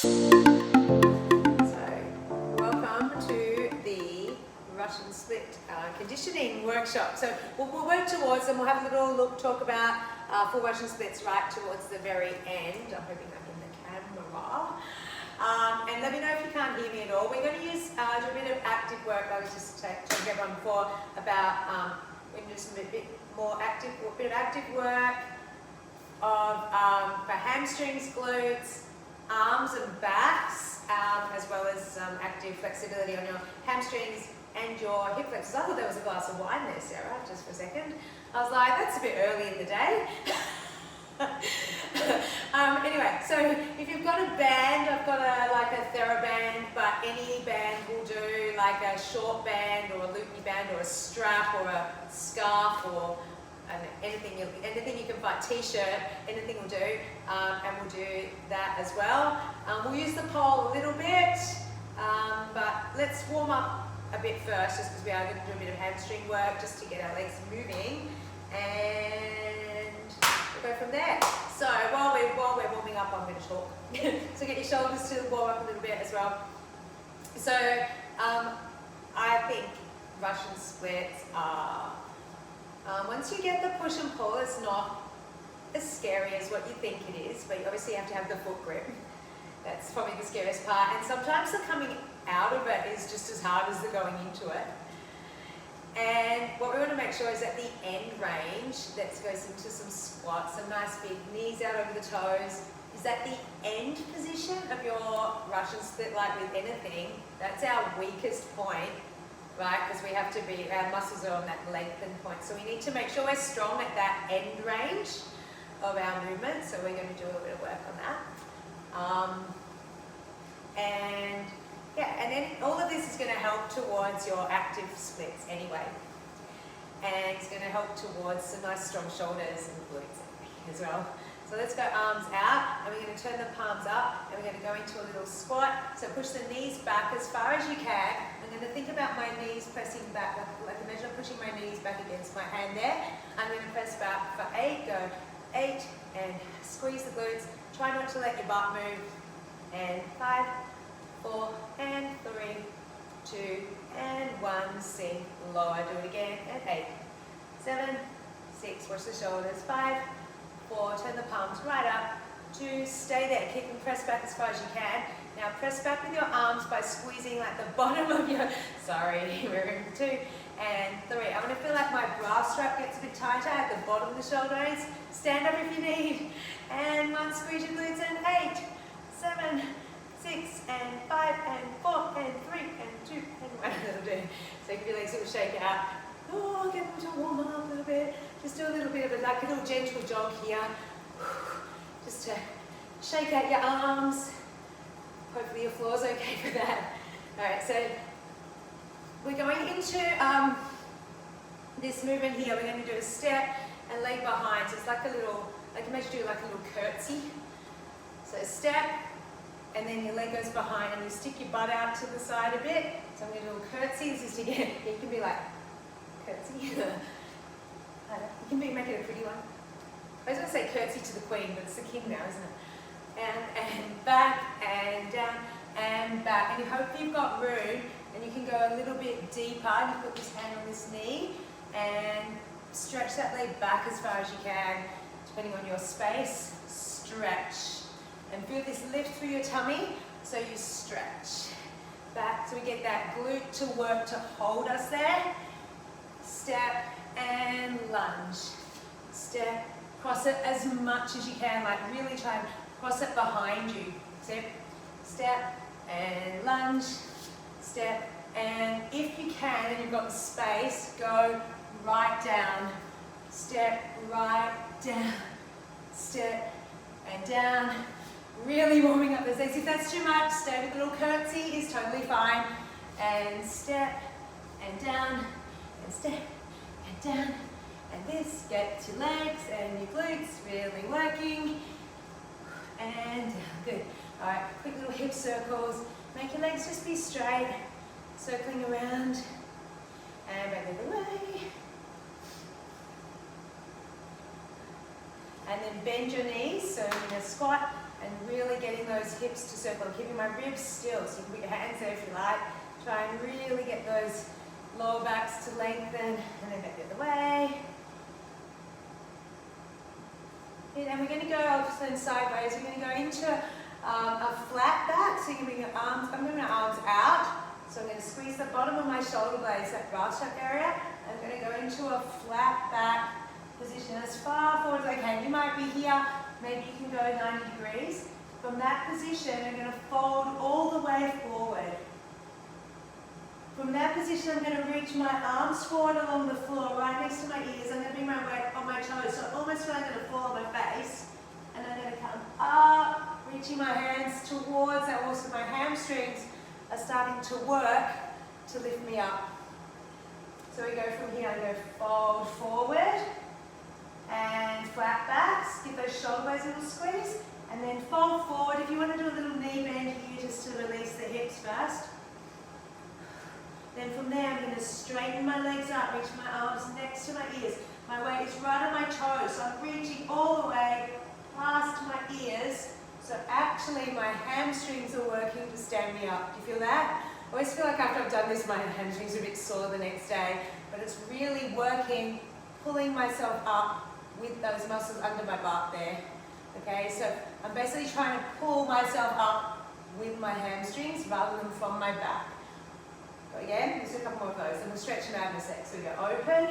Welcome to the Russian split conditioning workshop. So we'll work towards them. We'll have a little talk about full Russian splits right towards the very end. I'm hoping I'm in the camera. And let me know if you can't hear me at all. We're going to do a bit of active work. I was just talking to everyone before about we're going to do a bit of active work for hamstrings, glutes, arms and backs, as well as active flexibility on your hamstrings and your hip flexors. I thought there was a glass of wine there, Sarah, just for a second. I was like, that's a bit early in the day. Anyway, so if you've got a band, I've got like a TheraBand, but any band will do, like a short band or a loopy band or a strap or a scarf or anything you can find, t-shirt, anything will do, and we'll do that as well. We'll use the pole a little bit, but let's warm up a bit first, just because we are going to do a bit of hamstring work, just to get our legs moving, and we'll go from there. So while we're warming up, I'm going to talk. So get your shoulders to warm up a little bit as well. So I think Russian splits are, once you get the push and pull, it's not as scary as what you think it is, but you obviously have to have the foot grip. That's probably the scariest part, and sometimes the coming out of it is just as hard as the going into it. And what we want to make sure is at the end range, that goes into some squats, some nice big knees out over the toes, is at the end position of your Russian split, like with anything, that's our weakest point. Right, because we have to be, our muscles are on that lengthened point. So we need to make sure we're strong at that end range of our movement. So we're going to do a little bit of work on that. And then all of this is going to help towards your active splits anyway. And it's going to help towards some nice strong shoulders and glutes as well. So let's go arms out, and we're going to turn the palms up, and we're going to go into a little squat. So push the knees back as far as you can. I'm going to think about my knees pressing back, like imagine I'm pushing my knees back against my hand there. I'm going to press back for 8, go 8, and squeeze the glutes. Try not to let your butt move. And 5, 4, and 3, 2, and 1. Sink, lower, do it again, and 8, 7, 6, watch the shoulders, 5, 4, turn the palms right up, 2, stay there, keep them pressed back as far as you can. Now press back with your arms by squeezing like the bottom of your, we're in 2, and 3. I want to feel like my bra strap gets a bit tighter at the bottom of the shoulders. Stand up if you need, and 1, squeeze your glutes, and 8, 7, 6, and 5, and 4, and 3, and 2, and 1. That'll do. So give your legs a little shake out. Oh, get them to warm up a little bit. Just do a little bit of a little gentle jog here. Just to shake out your arms. Hopefully your floor's okay for that. Alright, so we're going into this movement here. We're going to do a step and leg behind. So it's like a little, like imagine you do like a little curtsy. So step, and then your leg goes behind, and you stick your butt out to the side a bit. So I'm going to do a curtsy. This is to get, you can be like, curtsy. You can make it a pretty one. I was going to say curtsy to the queen, but it's the king now, isn't it? And back, and down, and back. And you hope you've got room, and you can go a little bit deeper. And you put this hand on this knee, and stretch that leg back as far as you can, depending on your space. Stretch. And feel this lift through your tummy, so you stretch. Back, so we get that glute to work to hold us there. Step and lunge. Step, cross it as much as you can, like really try and cross it behind you. Step and lunge. Step, and if you can, and you've got the space, go right down. Step, right down. Step and down. Really warming up those legs. If that's too much, stay with a little curtsy, is totally fine. And step and down, and step and down, and this, get your legs and your glutes really working, and down, good. All right, quick little hip circles, make your legs just be straight, circling around, and back the other way. And then bend your knees, so in a squat, and really getting those hips to circle, keeping my ribs still. So you can put your hands there if you like. Try and really get those lower backs to lengthen, and then back the other way. And we're going to go, I'll just lean sideways, we're going to go into a flat back, so you can bring your arms, I'm moving my arms out, so I'm going to squeeze the bottom of my shoulder blades, that bra strap area. I'm going to go into a flat back position as far forward as I can. You might be here, maybe you can go 90 degrees. From that position, I'm going to fold all the way forward. From that position, I'm going to reach my arms forward along the floor, right next to my ears. I'm going to bring my weight on my toes, so I almost feel like I'm going to fall on my face. And I'm going to come up, reaching my hands towards that wall, so my hamstrings are starting to work to lift me up. So we go from here, I'm going to fold forward and flat backs. Give those shoulder blades a little squeeze, and then fold forward. If you want to do a little knee bend here, just to release the hips first. Then from there, I'm going to straighten my legs up, reach my arms next to my ears. My weight is right on my toes, so I'm reaching all the way past my ears. So actually, my hamstrings are working to stand me up. Do you feel that? I always feel like after I've done this, my hamstrings are a bit sore the next day. But it's really working, pulling myself up with those muscles under my butt there. Okay, so I'm basically trying to pull myself up with my hamstrings rather than from my back. So again, let's do a couple more of those, and we'll stretch them out in a sec. So we go open,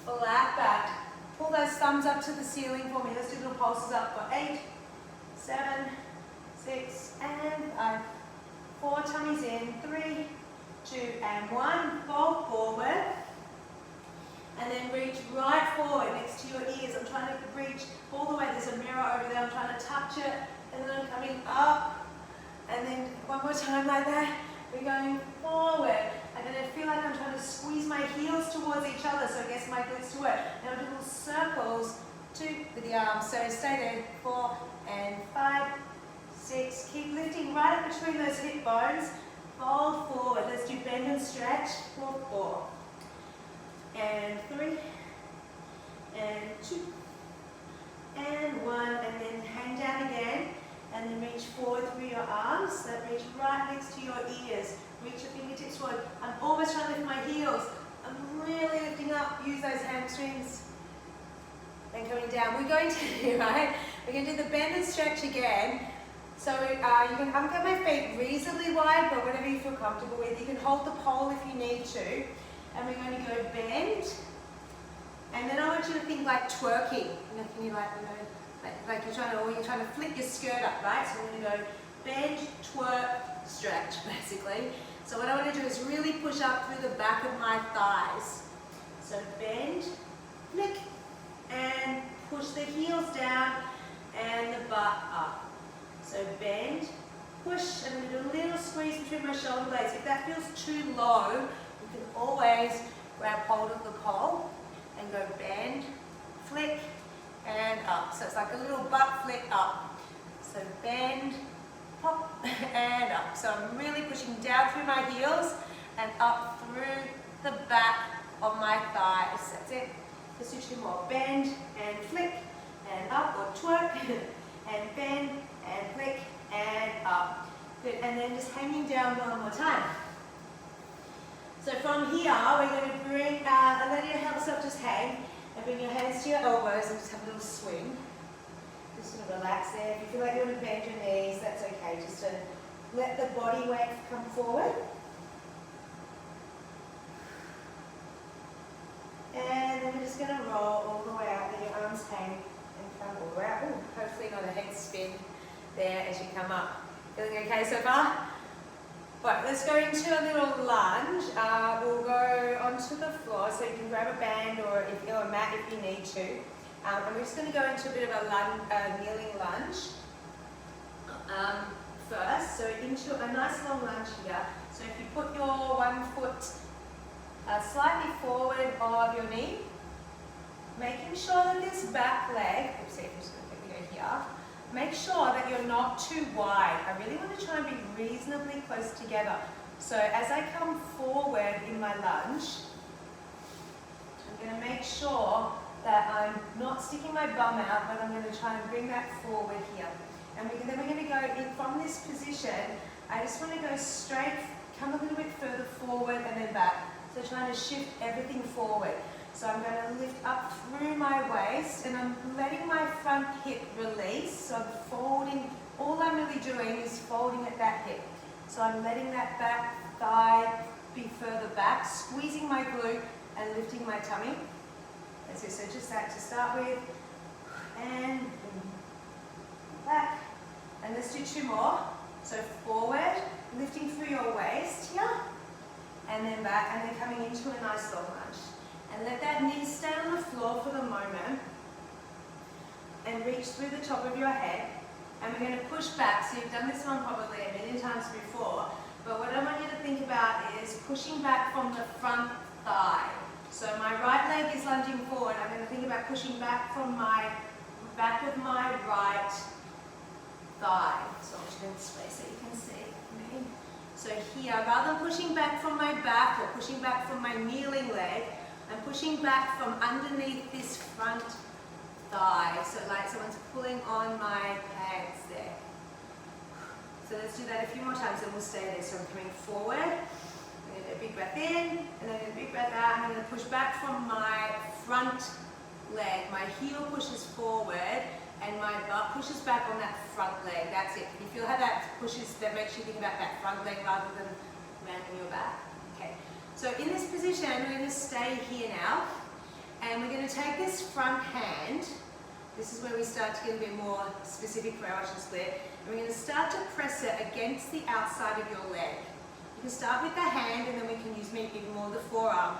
flat back, pull those thumbs up to the ceiling for me. Let's do little pulses up for 8, 7, 6, and 5. 4 tummies in, 3, 2, and 1. Fold forward, and then reach right forward next to your ears. I'm trying to reach all the way. There's a mirror over there. I'm trying to touch it, and then I'm coming up, and then one more time like that. We're going forward. I'm going to feel like I'm trying to squeeze my heels towards each other, so I guess my glutes to work. Now do little circles with the arms. So stay there. 4 and 5, 6. Keep lifting right up between those hip bones. Fold forward. Let's do bend and stretch for 4 and 3 and 2 and 1, and then hang down again. And then reach forward through your arms, that reach right next to your ears. Reach your fingertips forward. I'm almost trying to lift my heels. I'm really lifting up. Use those hamstrings. Then coming down. We're going to, right? We're going to do the bend and stretch again. So you can uncut my feet reasonably wide, but whatever you feel comfortable with. You can hold the pole if you need to. And we're going to go bend. And then I want you to think like twerking. Can you like you're trying to flick your skirt up, right? So we're going to go bend, twerk, stretch, basically. So what I want to do is really push up through the back of my thighs. So bend, flick, and push the heels down and the butt up. So bend, push, and then do a little squeeze between my shoulder blades. If that feels too low, you can always grab hold of the pole and go bend, flick, and up. So it's like a little butt flick up. So bend, pop, and up. So I'm really pushing down through my heels and up through the back of my thighs. That's it. Let's do 2 more. Bend and flick and up, or twerk, and bend and flick and up. Good. And then just hanging down one more time. So from here, we're going to bring, let yourself just hang. And bring your hands to your elbows and just have a little swing. Just sort of relax there. If you feel like you want to bend your knees, that's okay. Just to let the body weight come forward. And then we're just going to roll all the way out. Let your arms hang and come all the way out. Ooh, hopefully not a head spin there as you come up. Feeling okay so far? Right, let's go into a little lunge. We'll go onto the floor, so you can grab a band or a mat if you need to. And we're just going to go into a bit of a kneeling lunge first. So into a nice long lunge here. So if you put your one foot slightly forward of your knee, making sure that this back leg, let's see if I'm just going to quickly go here. Make sure that you're not too wide. I really want to try and be reasonably close together. So as I come forward in my lunge, I'm going to make sure that I'm not sticking my bum out, but I'm going to try and bring that forward here. And then we're going to go in from this position. I just want to go straight, come a little bit further forward and then back. So trying to shift everything forward. So I'm going to lift up through my waist and I'm letting my front hip release. So I'm folding, all I'm really doing is folding at that hip. So I'm letting that back thigh be further back, squeezing my glute and lifting my tummy. That's it, so just that to start with. And back. And let's do 2 more. So forward, lifting through your waist here. And then back, and then coming into a nice long lunge. And let that knee stay on the floor for the moment. And reach through the top of your head. And we're going to push back. So you've done this one probably a million times before. But what I want you to think about is pushing back from the front thigh. So my right leg is lunging forward. I'm going to think about pushing back from my back of my right thigh. So I'm just going to display so you can see me. So here, rather than pushing back from my back or pushing back from my kneeling leg, I'm pushing back from underneath this front thigh. So like someone's pulling on my pants there. So let's do that a few more times and we'll stay there. So I'm coming forward, I'm going to do a big breath in, and then a big breath out. I'm going to push back from my front leg. My heel pushes forward and my butt pushes back on that front leg. That's it. Can you feel how that pushes, that makes you think about that front leg rather than rounding your back? Okay. So in this position, we're going to stay here now. And we're going to take this front hand. This is where we start to get a bit more specific for our split. And we're going to start to press it against the outside of your leg. You can start with the hand and then we can use maybe even more the forearm.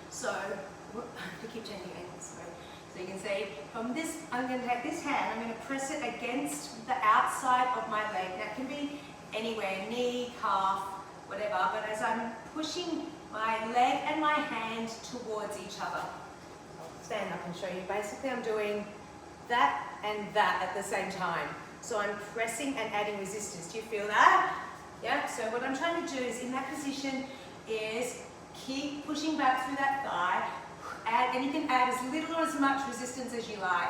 So, I keep changing angles, sorry. So you can see, from this, I'm going to take this hand, I'm going to press it against the outside of my leg. That can be anywhere, knee, calf, whatever. But as I'm pushing my leg and my hand towards each other. I'll stand up and show you. Basically, I'm doing that and that at the same time. So I'm pressing and adding resistance. Do you feel that? Yeah, so what I'm trying to do is in that position is keep pushing back through that thigh, and you can add as little or as much resistance as you like.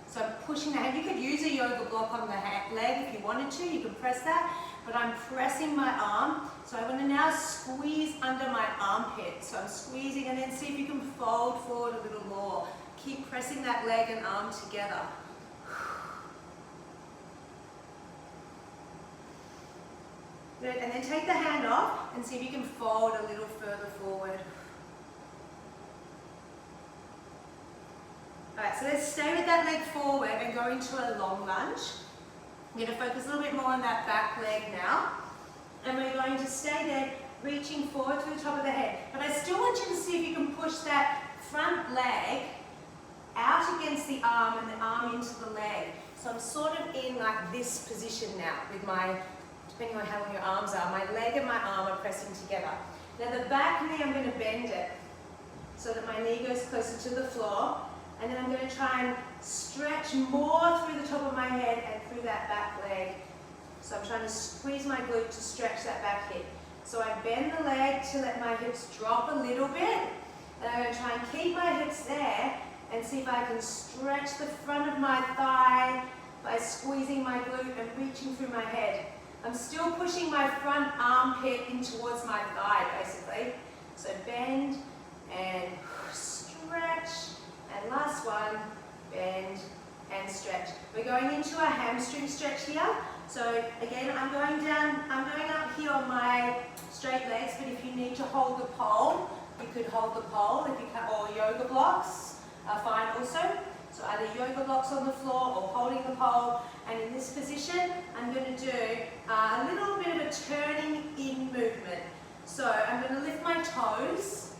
So I'm pushing the hand. You could use a yoga block on the leg if you wanted to, you can press that, but I'm pressing my arm. So I want to now squeeze under my armpit. So I'm squeezing and then see if you can fold forward a little more. Keep pressing that leg and arm together. Good, and then take the hand off and see if you can fold a little further forward. Alright, so let's stay with that leg forward and go into a long lunge. We're going to focus a little bit more on that back leg now. And we're going to stay there, reaching forward to the top of the head. But I still want you to see if you can push that front leg out against the arm and the arm into the leg. So I'm sort of in like this position now with my, depending on how long your arms are, my leg and my arm are pressing together. Now the back knee, I'm going to bend it so that my knee goes closer to the floor. And then I'm going to try and stretch more through the top of my head and through that back leg. So I'm trying to squeeze my glute to stretch that back hip. So I bend the leg to let my hips drop a little bit. And I'm going to try and keep my hips there and see if I can stretch the front of my thigh by squeezing my glute and reaching through my head. I'm still pushing my front armpit in towards my thigh, basically. So bend and stretch. And last one, bend and stretch. We're going into a hamstring stretch here. So again, I'm going up here on my straight legs, but if you need to hold the pole, you could hold the pole, if you can, or yoga blocks are fine also. So either yoga blocks on the floor or holding the pole. And in this position, I'm going to do a little bit of a turning in movement. So I'm going to lift my toes.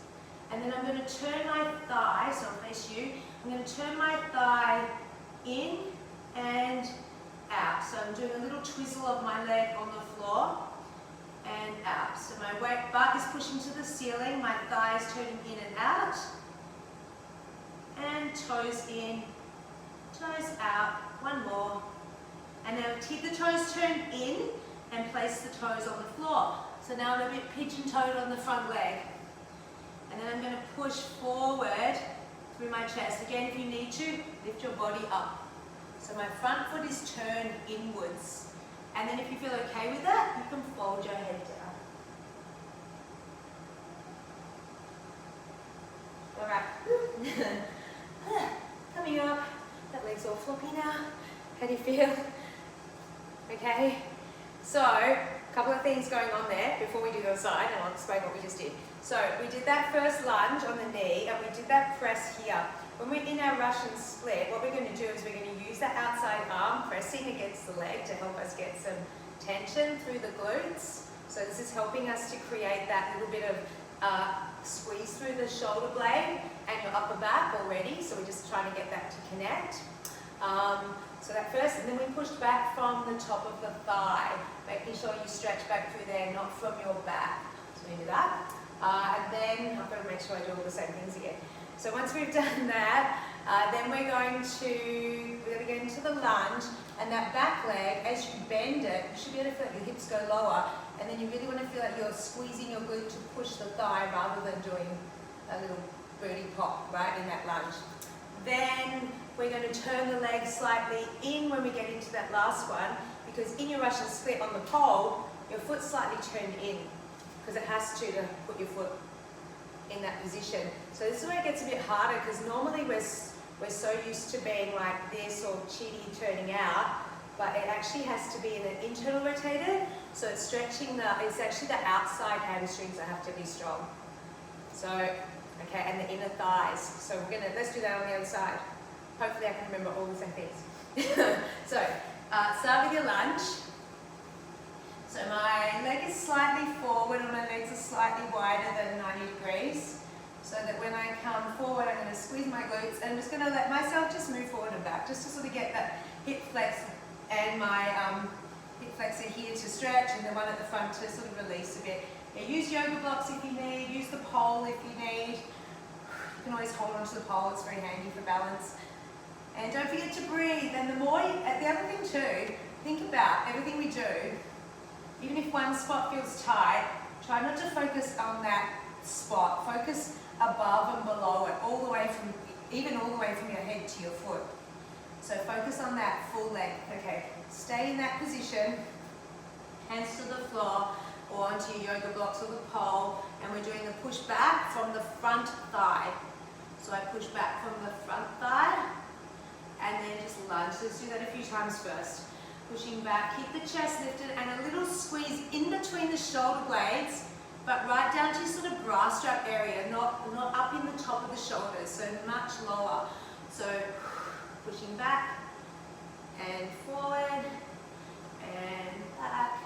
And then I'm going to turn my thigh, so I'll face you. I'm going to turn my thigh in and out. So I'm doing a little twizzle of my leg on the floor and out. So my butt is pushing to the ceiling, my thigh is turning in and out. And toes in, toes out. One more. And now keep the toes turned in and place the toes on the floor. So now I'm a bit pigeon-toed on the front leg. And then I'm going to push forward through my chest. Again, if you need to, lift your body up. So my front foot is turned inwards. And then if you feel okay with that, you can fold your head down. All right. Coming up. That leg's all floppy now. How do you feel? Okay. So, a couple of things going on there before we do the other side, and I'll explain what we just did. So, we did that first lunge on the knee, and we did that press here. When we're in our Russian split, what we're going to do is we're going to use that outside arm pressing against the leg to help us get some tension through the glutes. So this is helping us to create that little bit of squeeze through the shoulder blade and your upper back already. So we're just trying to get that to connect. So that first, and then we pushed back from the top of the thigh, making sure you stretch back through there, not from your back. So we do that. And then, I've got to make sure I do all the same things again. So once we've done that, then we're going to go into the lunge, and that back leg, as you bend it, you should be able to feel like your hips go lower, and then you really want to feel like you're squeezing your glute to push the thigh rather than doing a little birdie pop, right, in that lunge. Then we're going to turn the leg slightly in when we get into that last one, because in your Russian split on the pole, your foot's slightly turned in, because it has to put your foot in that position. So this is where it gets a bit harder, because normally we're so used to being like this or chitty turning out, but it actually has to be in an internal rotator. So it's stretching it's actually the outside hamstrings that have to be strong. So, okay, and the inner thighs. So let's do that on the other side. Hopefully I can remember all the same things. So, start with your lunge. So my leg is slightly forward and my legs are slightly wider than 90 degrees. So that when I come forward, I'm going to squeeze my glutes and I'm just going to let myself just move forward and back, just to sort of get that hip flex and my hip flexor here to stretch, and the one at the front to sort of release a bit. Yeah, use yoga blocks if you need, use the pole if you need. You can always hold onto the pole, it's very handy for balance. And don't forget to breathe. And the other thing too, think about everything we do. Even if one spot feels tight, try not to focus on that spot. Focus above and below it, all the way from your head to your foot. So focus on that full length. Okay, stay in that position, hands to the floor or onto your yoga blocks or the pole, and we're doing the push back from the front thigh. So I push back from the front thigh and then just lunge. Let's do that a few times first. Pushing back, keep the chest lifted and a little squeeze in between the shoulder blades, but right down to sort of bra strap area, not up in the top of the shoulders, so much lower. So pushing back and forward and back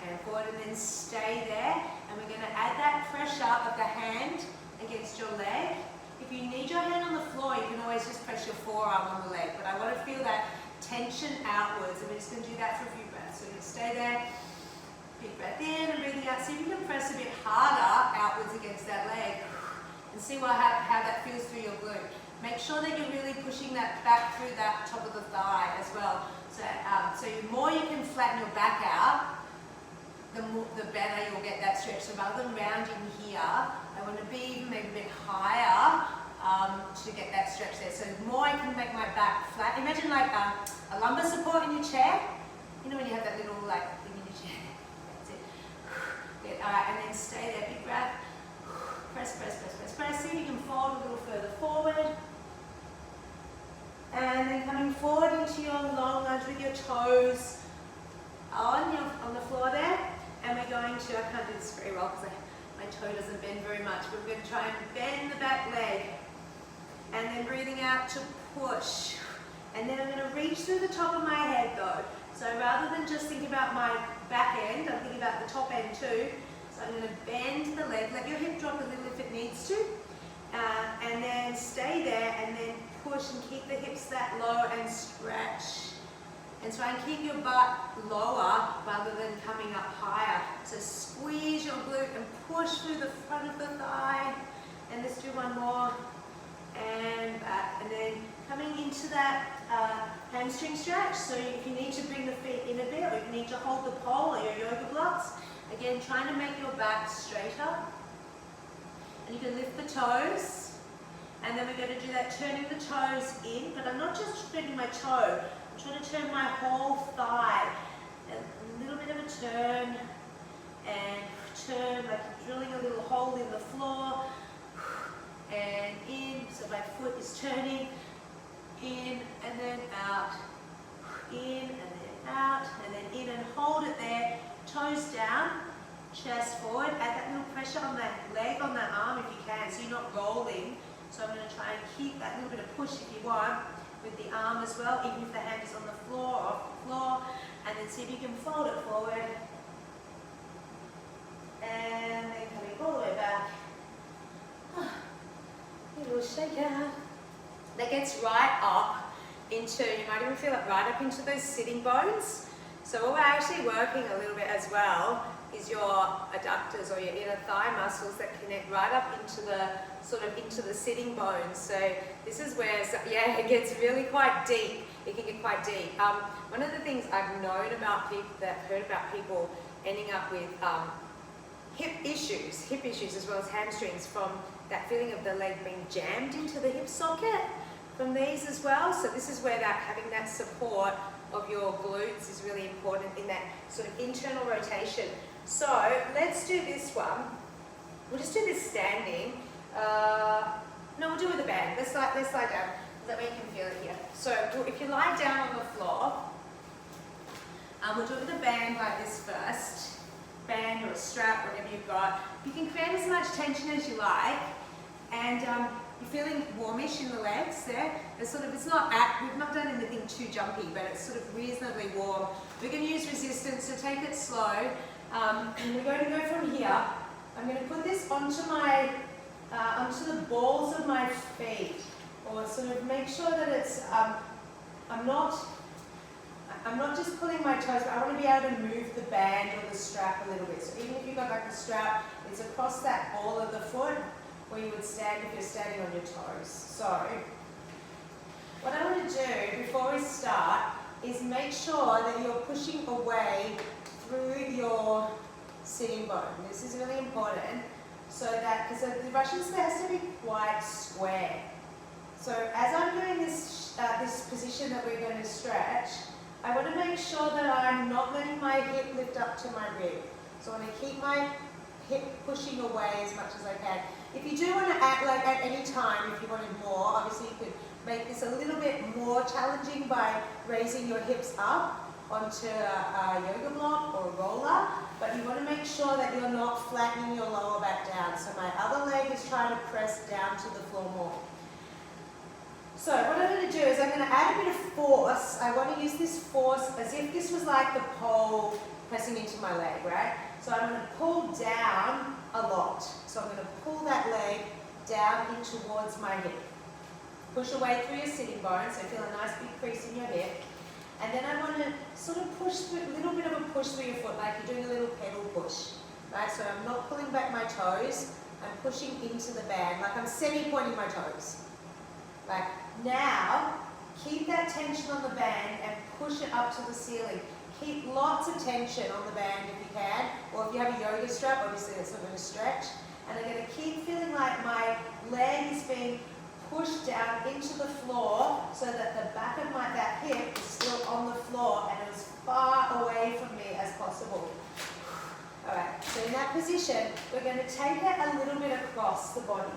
and forward, and then stay there. And we're going to add that pressure of the hand against your leg. If you need your hand on the floor, you can always just press your forearm on the leg, but I want to feel that tension outwards, and we're just going to do that for a few breaths. So you're going to stay there, big breath in and breathing out. See if you can press a bit harder outwards against that leg and see how that feels through your glute. Make sure that you're really pushing that back through that top of the thigh as well. So, the more you can flatten your back out, the better you'll get that stretch. So rather than rounding here, I want to be even maybe a bit higher to get that stretch there. So the more I can make my back flat. Imagine like a lumbar support in your chair. You know when you have that little like thing in your chair? That's it. Good. All right, and then stay there. Big breath. Press, press, press, press, press. See if you can fold a little further forward. And then coming forward into your long lunge with your toes on the floor there. And we're going to, I can't do this very well because my toe doesn't bend very much, but we're going to try and bend the back leg. And then breathing out to push. And then I'm going to reach through the top of my head though. So rather than just think about my back end, I'm thinking about the top end too. So I'm going to bend the leg, let your hip drop a little if it needs to. And then stay there and then push and keep the hips that low and stretch. And try and keep your butt lower rather than coming up higher. So squeeze your glute and push through the front of the thigh. And let's do one more. And back. And then coming into that hamstring stretch. So if you need to bring the feet in a bit, or if you need to hold the pole or your yoga blocks. Again, trying to make your back straighter. And you can lift the toes. And then we're going to do that, turning the toes in. But I'm not just bending my toe. I'm trying to turn my whole thigh. A little bit of a turn, and turn like you're drilling a little hole in the floor, and in, so my foot is turning, in and then out, in and then out, and then in, and hold it there, toes down, chest forward, add that little pressure on that leg, on that arm if you can, so you're not rolling. So I'm going to try and keep that little bit of push if you want, with the arm as well, even if the hand is on the floor, off the floor, and then see if you can fold it forward, and then coming all the way back. A little shake out. That gets right up into, you might even feel it right up into those sitting bones. So what we're actually working a little bit as well is your adductors or your inner thigh muscles that connect right up into the into the sitting bones. So this is where, yeah, it gets really quite deep. It can get quite deep. One of the things I've known about people, heard about people ending up with hip issues as well as hamstrings from that feeling of the leg being jammed into the hip socket from these as well. So this is where that having that support of your glutes is really important in that sort of internal rotation. So let's do this one. We'll just do this standing. No, we'll do it with a band. Let's lie down. That way you can feel it here. So if you lie down on the floor, we'll do it with a band like this first. Band or a strap, whatever you've got. You can create as much tension as you like, and you're feeling warmish in the legs there. It's sort of, we've not done anything too jumpy, but it's sort of reasonably warm. We're going to use resistance, so take it slow. And we're going to go from here. I'm going to put this onto the balls of my feet, or sort of make sure that it's, I'm not just pulling my toes, but I want to be able to move the band or the strap a little bit. So even if you've got like the strap, it's across that ball of the foot where you would stand if you're standing on your toes. So what I want to do before we start is make sure that you're pushing away through your sitting bone. This is really important, so that, because the Russian split has to be quite square. So as I'm doing this, this position that we're going to stretch, I want to make sure that I'm not letting my hip lift up to my rib. So I want to keep my hip pushing away as much as I can. If you do want to add, like at any time, if you wanted more, obviously you could make this a little bit more challenging by raising your hips up onto a yoga block or a roller, but you want to make sure that you're not flattening your lower back down. So my other leg is trying to press down to the floor more. So what I'm going to do is I'm going to add a bit of force. I want to use this force as if this was like the pole pressing into my leg, right? So I'm going to pull down a lot. So I'm going to pull that leg down in towards my hip. Push away through your sitting bones, so feel a nice big crease in your hip. And then I want to sort of push through, a little bit of a push through your foot, like you're doing a little pedal push, right? So I'm not pulling back my toes, I'm pushing into the band, like I'm semi-pointing my toes. Like now, keep that tension on the band and push it up to the ceiling. Keep lots of tension on the band if you can, or if you have a yoga strap, obviously it's not going to stretch. And I'm going to keep feeling like my leg is being pushed down into the floor so that the back of that hip is still on the floor and as far away from me as possible. Alright, so in that position, we're going to take it a little bit across the body.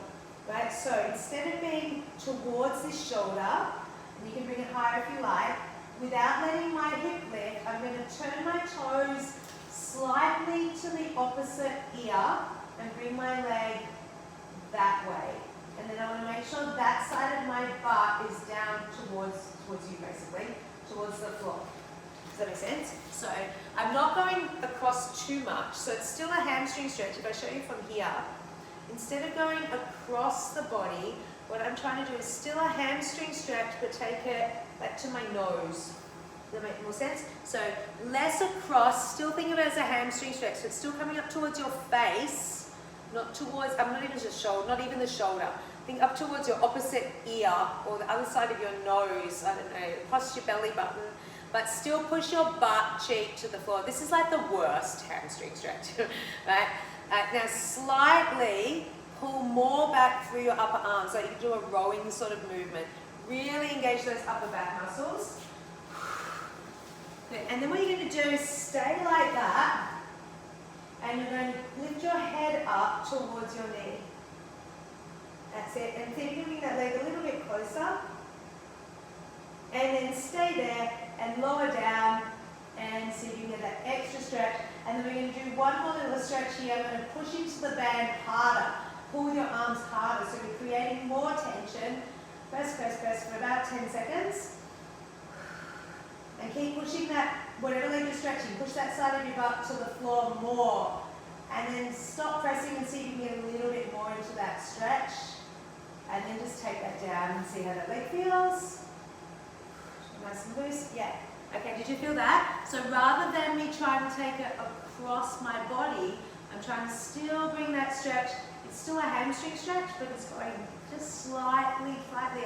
Right, so instead of being towards this shoulder, and you can bring it higher if you like, without letting my hip lift, I'm going to turn my toes slightly to the opposite ear and bring my leg that way. And then I want to make sure that side of my butt is down towards you, basically, towards the floor. Does that make sense? So I'm not going across too much, so it's still a hamstring stretch. If I show you from here, instead of going across the body, what I'm trying to do is still a hamstring stretch, but take it back to my nose. Does that make more sense? So less across, still think of it as a hamstring stretch, so it's still coming up towards your face, not towards, I'm not even just shoulder, not even the shoulder. Think up towards your opposite ear or the other side of your nose, I don't know, across your belly button, but still push your butt cheek to the floor. This is like the worst hamstring stretch, right? Now slightly pull more back through your upper arms, so you can do a rowing sort of movement. Really engage those upper back muscles. Good. And then what you're going to do is stay like that, and you're going to lift your head up towards your knee. That's it. And then you bring that leg a little bit closer, and then stay there and lower down, and see if you can get that extra stretch. And then we're going to do one more little stretch here. I'm going to push into the band harder. Pull with your arms harder, so we're creating more tension. Press, press, press for about 10 seconds. And keep pushing that, whatever leg you're stretching, push that side of your butt to the floor more. And then stop pressing and see if you can get a little bit more into that stretch. And then just take that down and see how that leg feels. Nice and loose. Yeah. Okay, did you feel that? So rather than me trying to take it across my body, I'm trying to still bring that stretch. It's still a hamstring stretch, but it's going just slightly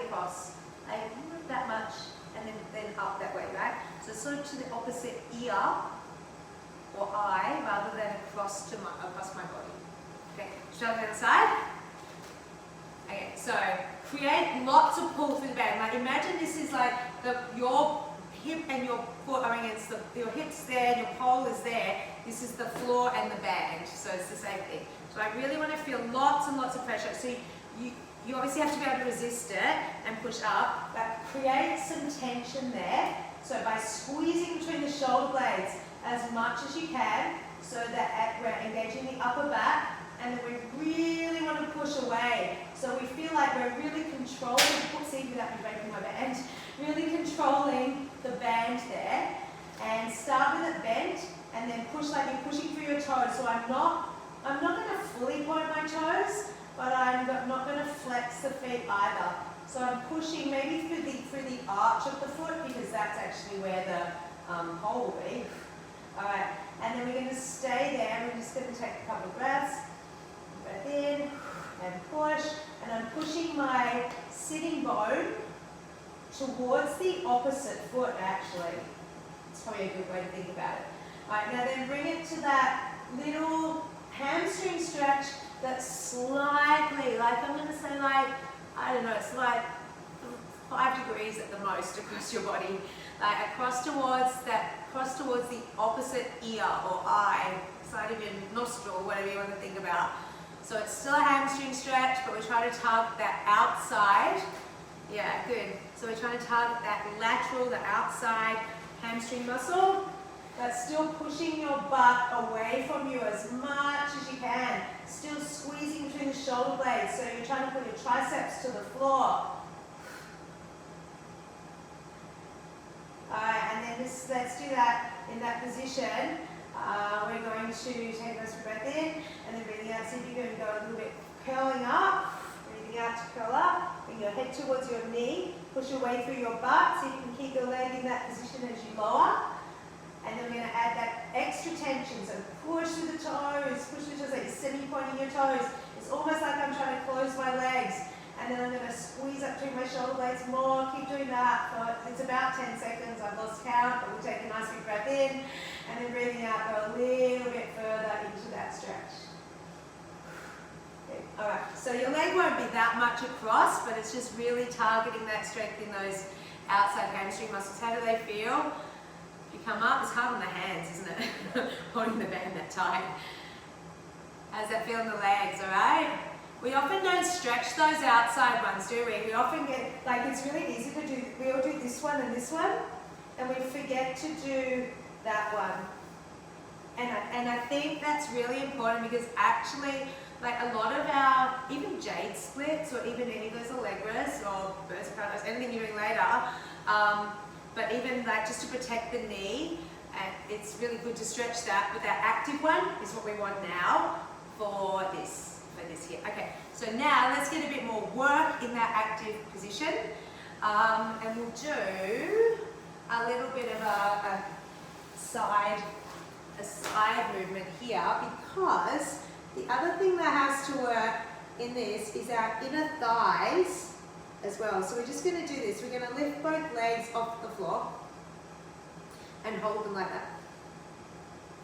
across. Like not that much, and then up that way, right? So sort of to the opposite ear or eye, rather than across my body. Okay, shoulder to the side. Okay, so create lots of pull through the band. Like imagine this is like your hip and your foot are against your hips there, and your pole is there. This is the floor and the band, so it's the same thing. So I really want to feel lots and lots of pressure. So you obviously have to be able to resist it and push up, but create some tension there. So by squeezing between the shoulder blades as much as you can, so that we're engaging the upper back, and then we really want to push away. So we feel like we're really controlling, see without me breaking my band, really controlling the band there. And start with it bent, and then push like you're pushing through your toes. So I'm not going to fully point my toes, but I'm not going to flex the feet either. So I'm pushing maybe through the arch of the foot, because that's actually where the hole will be. All right, and then we're going to stay there. We're just going to take a couple of breaths. Breath in and push, and I'm pushing my sitting bone towards the opposite foot. Actually, it's probably a good way to think about it. All right, now then bring it to that little hamstring stretch that's slightly, like I'm going to say like, I don't know, it's like 5 degrees at the most across your body, like across towards the opposite ear or eye, side of your nostril, whatever you want to think about. So it's still a hamstring stretch, but we're trying to target that outside. Yeah, good. So we're trying to target that lateral, the outside hamstring muscle. That's still pushing your butt away from you as much as you can. Still squeezing between the shoulder blades. So you're trying to put your triceps to the floor. Alright, and then let's do that in that position. We're going to take a breath in, and then breathing out. See if you can go a little bit curling up. Breathing out to curl up. Bring your head towards your knee. Push your way through your butt. See if you can keep your leg in that position as you lower. And then we're going to add that extra tension. So push through the toes, like you're semi-pointing your toes. It's almost like I'm trying to close my legs. And then I'm going to squeeze up between my shoulder blades more. Keep doing that. It's about 10 seconds. I've lost count, but we'll take a nice big breath in. And then breathing out, go a little bit further into that stretch. All right, so your leg won't be that much across, but it's just really targeting that strength in those outside hamstring muscles. How do they feel? You come up, it's hard on the hands, isn't it? Holding the band that tight. How's that feel in the legs, all right? We often don't stretch those outside ones, do we? We often get, like it's really easy to do, we all do this one, and we forget to do that one. And I think that's really important, because actually, like a lot of our, even jade splits, or even any of those Allegras, or birds of paradise, anything you're doing later, but even like just to protect the knee, and it's really good to stretch that. But that active one is what we want now for this here. Okay, so now let's get a bit more work in that active position, and we'll do a little bit of a side movement here, because the other thing that has to work in this is our inner thighs as well. So we're just going to do this. We're going to lift both legs off the floor and hold them like that.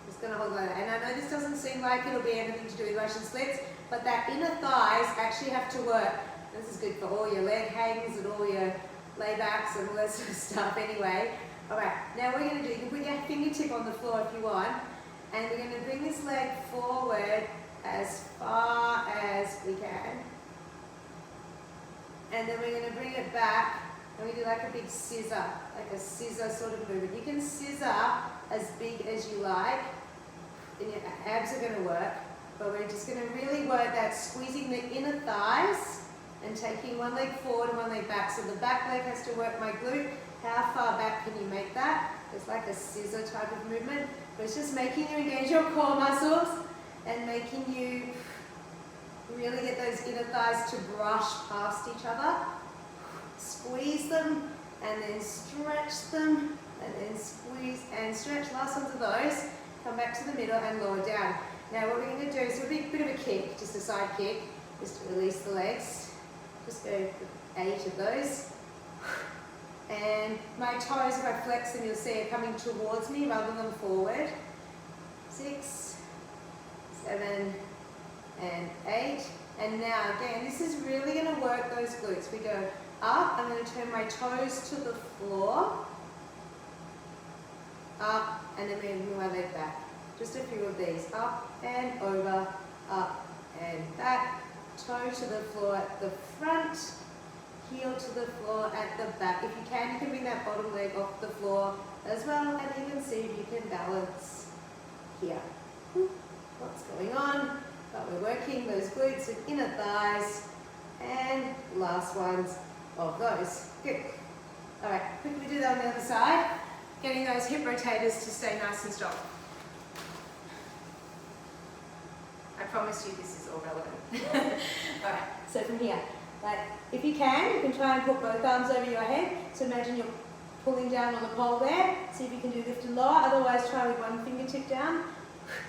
Just going to hold like that. And I know this doesn't seem like it'll be anything to do with Russian splits, but that inner thighs actually have to work. This is good for all your leg hangs and all your laybacks and all that sort of stuff anyway. Alright, now we're going to do, you can put your fingertip on the floor if you want, and we're going to bring this leg forward as far as we can. And then we're going to bring it back, and we do like a big scissor, like a scissor sort of movement. You can scissor as big as you like, and your abs are going to work, but we're just going to really work that, squeezing the inner thighs and taking one leg forward and one leg back. So the back leg has to work my glute. How far back can you make that? It's like a scissor type of movement, but it's just making you engage your core muscles and making you really get those inner thighs to brush past each other. Squeeze them and then stretch them and then squeeze and stretch. Last ones of those. Come back to the middle and lower down. Now what we're going to do is a bit of a kick, just a side kick, just to release the legs. Just go for 8 of those. And my toes, if I flex them, you'll see are coming towards me rather than forward. 6, 7, and 8. And now again, this is really going to work those glutes. We go up, I'm going to turn my toes to the floor, up, and then we're going to move my leg back. Just a few of these, up and over, up and back, toe to the floor at the front, heel to the floor at the back. If you can bring that bottom leg off the floor as well, and you can see if you can balance here. What's going on? But we're working those glutes and inner thighs, and last ones of those. Good. All right, quickly do that on the other side. Getting those hip rotators to stay nice and strong. I promise you this is all relevant. All right, so from here, like if you can try and put both arms over your head. So imagine you're pulling down on the pole there. See if you can do lift and lower. Otherwise, try with one fingertip down.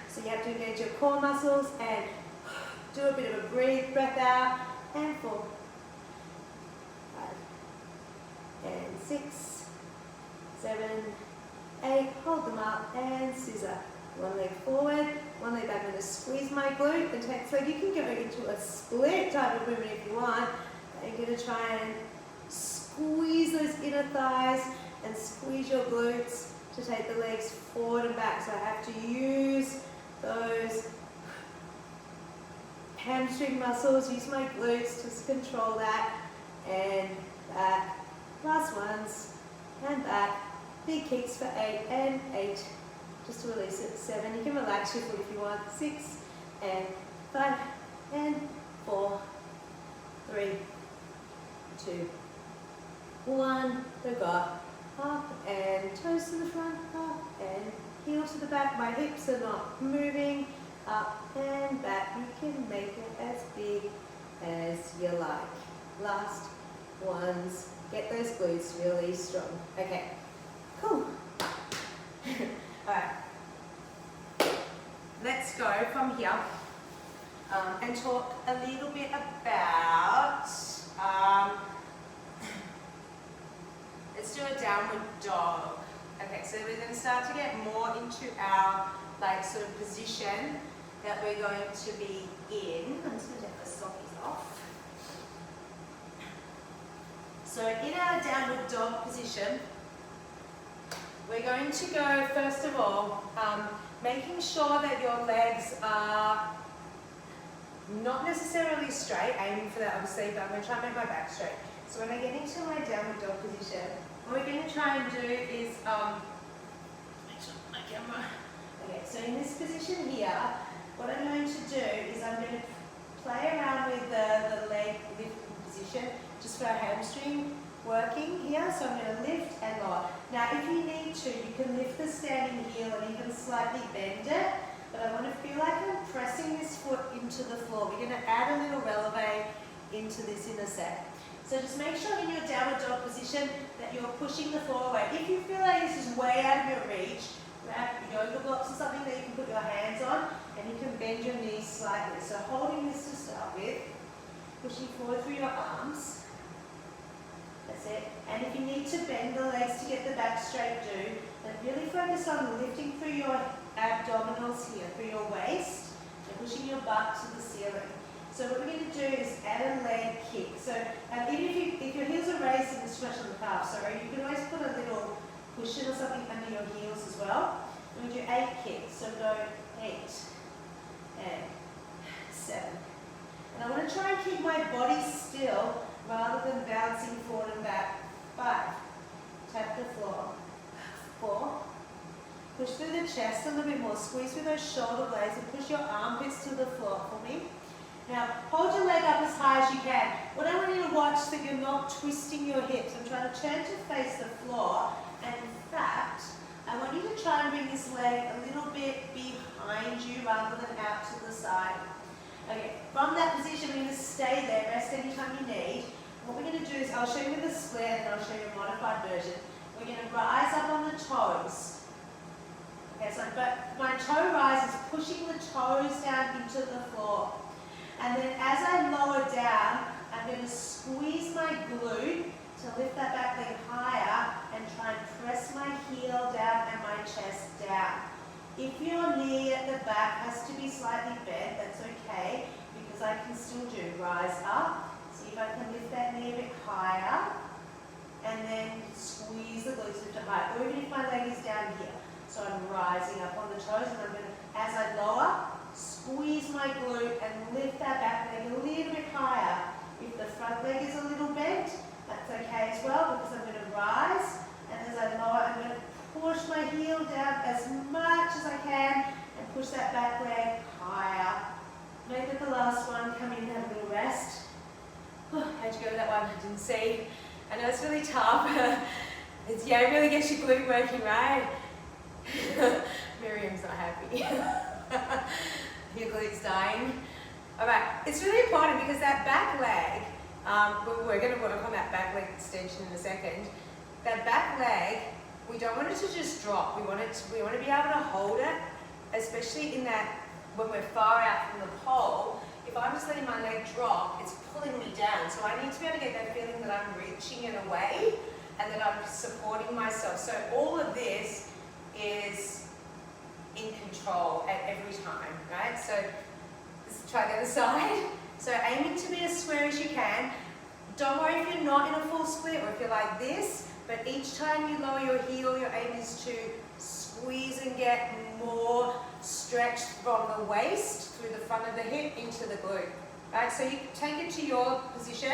So you have to engage your core muscles and do a bit of a breath out, and 4, 5, and 6, 7, 8. Hold them up and scissor. One leg forward, one leg back. I'm going to squeeze my glute and take, so you can go into a split type of movement if you want. And you're going to try and squeeze those inner thighs and squeeze your glutes to take the legs forward and back. So I have to use those hamstring muscles, use my glutes to control that, and back. Last ones, and back. Big kicks for 8 and 8. Just to release it. 7. You can relax your foot if you want. 6 and 5 and 4, 3, 2, 1. Go up and toes to the front, up and heel to the back. My hips are not moving. Up and back. You can make it as big as you like. Last ones. Get those glutes really strong. Okay. Cool. Alright. Let's go from here and talk a little bit about, let's do a downward dog. Okay, so we're going to start to get more into our like sort of position that we're going to be in. I'm just going to take the sockies off. So in our downward dog position, we're going to go, first of all, making sure that your legs are not necessarily straight, aiming for that obviously, but I'm going to try and make my back straight. So when I get into my downward dog position, what we're going to try and do is, make sure my camera, okay, so in this position here, what I'm going to do is I'm going to play around with the leg lifting position, just for our hamstring working here. So I'm going to lift and lower. Now if you need to, you can lift the standing heel and even slightly bend it, but I want to feel like I'm pressing this foot into the floor. We're going to add a little releve into this in a sec. So just make sure in your downward dog position that you're pushing the floor away. If you feel like this is way out of your reach, grab yoga blocks or something that you can put your hands on, and you can bend your knees slightly. So holding this to start with, pushing forward through your arms. That's it. And if you need to bend the legs to get the back straight, do. But really focus on lifting through your abdominals here, through your waist, and pushing your butt to the ceiling. So what we're going to do is add a leg kick. So even if your heels are raised in the stretch on the calf, sorry, you can always put a little cushion or something under your heels as well. And we do 8 kicks, so go 8 and 7. And I want to try and keep my body still rather than bouncing forward and back. 5, tap the floor. 4, push through the chest a little bit more, squeeze through those shoulder blades and push your armpits to the floor for me. Now, hold your leg up as high as you can. What I want you to watch is that you're not twisting your hips. I'm trying to turn to face the floor, and in fact, I want you to try and bring this leg a little bit behind you rather than out to the side. Okay, from that position, we're going to stay there, rest anytime you need. What we're going to do is, I'll show you with a split and I'll show you a modified version. We're going to rise up on the toes. Okay, so but my toe rise is pushing the toes down into the floor. And then as I lower down, I'm going to squeeze my glute to lift that back leg higher and try and press my heel down and my chest down. If your knee at the back has to be slightly bent, that's okay, because I can still do rise up. See if I can lift that knee a bit higher, and then squeeze the glutes lift it higher, or even if my leg is down here. So I'm rising up on the toes, and I'm going to, as I lower, squeeze my glute and lift that back leg a little bit higher. If the front leg is a little bent, that's okay as well, because I'm going to rise, and as I lower, I'm going to push my heel down as much as I can and push that back leg higher. Make it the last one. Come in and have a little rest. How'd you go with that one? I didn't see. I know it's really tough. Yeah, it really gets your glute working, right? Miriam's not happy. Your glute's dying. All right, it's really important because that back leg, we're going to work on that back leg extension in a second. That back leg, we don't want it to just drop. We want to be able to hold it, especially in that when we're far out from the pole. If I'm just letting my leg drop, it's pulling me down. So I need to be able to get that feeling that I'm reaching it away and that I'm supporting myself. So all of this is in control at every time, right? So let's try the other side. So aiming to be as square as you can. Don't worry if you're not in a full split or if you're like this, but each time you lower your heel, your aim is to squeeze and get more stretch from the waist through the front of the hip into the glute. Right? So you take it to your position,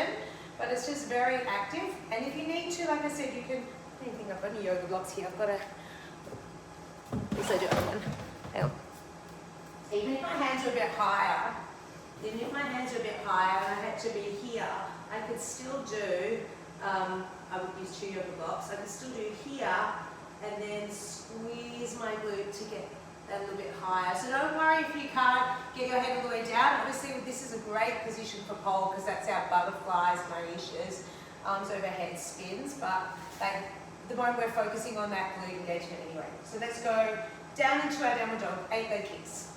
but it's just very active. And if you need to, like I said, you can, I think I've got any yoga blocks here. I've got a, yes I do have one. Hang on. Even if my hands are a bit higher, and I had to be here, I could still do, I would use 2 yoga blocks, I could still do here and then squeeze my glute to get that a little bit higher. So don't worry if you can't get your head all the way down. Obviously this is a great position for pole because that's our butterflies, monishes, arms overhead spins, but the moment we're focusing on that glute engagement anyway. So let's go down into our downward dog, 8 leg kicks.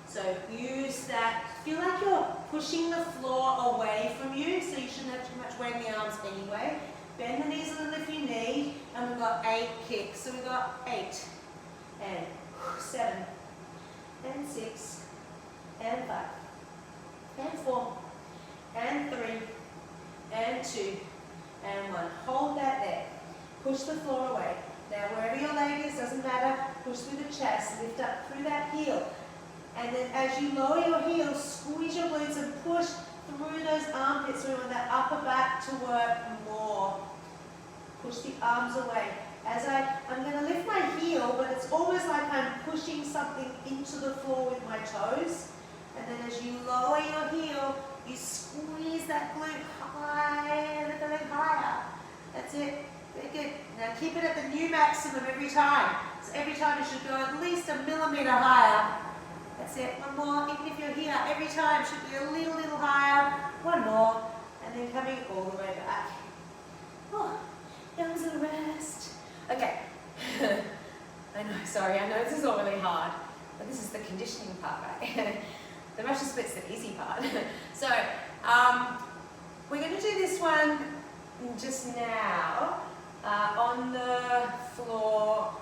So use that, feel like you're pushing the floor away from you, so you shouldn't have too much weight in the arms anyway. Bend the knees a little if you need, and we've got 8 kicks. So we've got 8, and 7, and 6, and 5, and 4, and 3, and 2, and 1. Hold that there. Push the floor away. Now wherever your leg is, doesn't matter, push through the chest, lift up through that heel. And then as you lower your heels, squeeze your glutes and push through those armpits. We want that upper back to work more. Push the arms away. As I'm going to lift my heel, but it's almost like I'm pushing something into the floor with my toes. And then as you lower your heel, you squeeze that glute high, lift the leg higher. That's it. Very good. Now keep it at the new maximum every time. So every time you should go at least a millimeter higher. That's it. One more. Even if you're here, every time should be a little higher. One more. And then coming all the way back. Oh, that was a rest. Okay. I know, sorry, I know this is all really hard, but this is the conditioning part, right? The Russian split's the easy part. So, we're going to do this one just now on the floor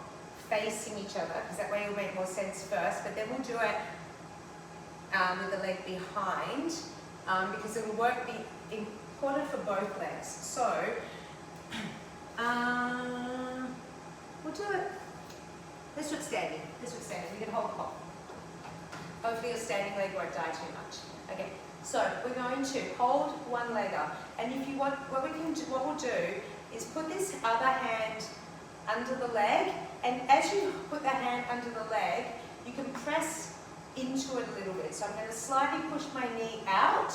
facing each other, because that way it'll make more sense first, but then we'll do it with the leg behind, because it will be important for both legs. So, We'll do it. Let's do it standing. Let's do it standing. You can hold the pole. Hopefully your standing leg won't die too much. Okay, so we're going to hold one leg up. And if you want, what we'll do is put this other hand under the leg. And as you put the hand under the leg, you can press into it a little bit. So I'm going to slightly push my knee out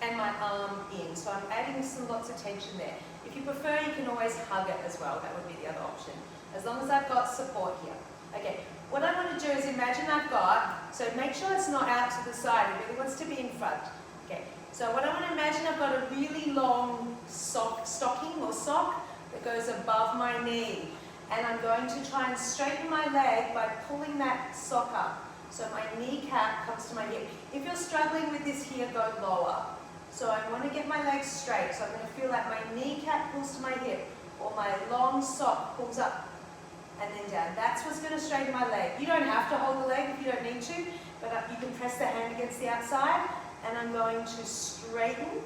and my arm in. So I'm adding lots of tension there. If you prefer, you can always hug it as well. That would be the other option. As long as I've got support here. Okay, what I want to do is imagine I've got, so make sure it's not out to the side, it really wants to be in front. Okay, so what I want to imagine, I've got a really long stocking or sock that goes above my knee. And I'm going to try and straighten my leg by pulling that sock up. So my kneecap comes to my hip. If you're struggling with this here, go lower. So I want to get my legs straight. So I'm going to feel like my kneecap pulls to my hip or my long sock pulls up and then down. That's what's going to straighten my leg. You don't have to hold the leg if you don't need to, but you can press the hand against the outside. And I'm going to straighten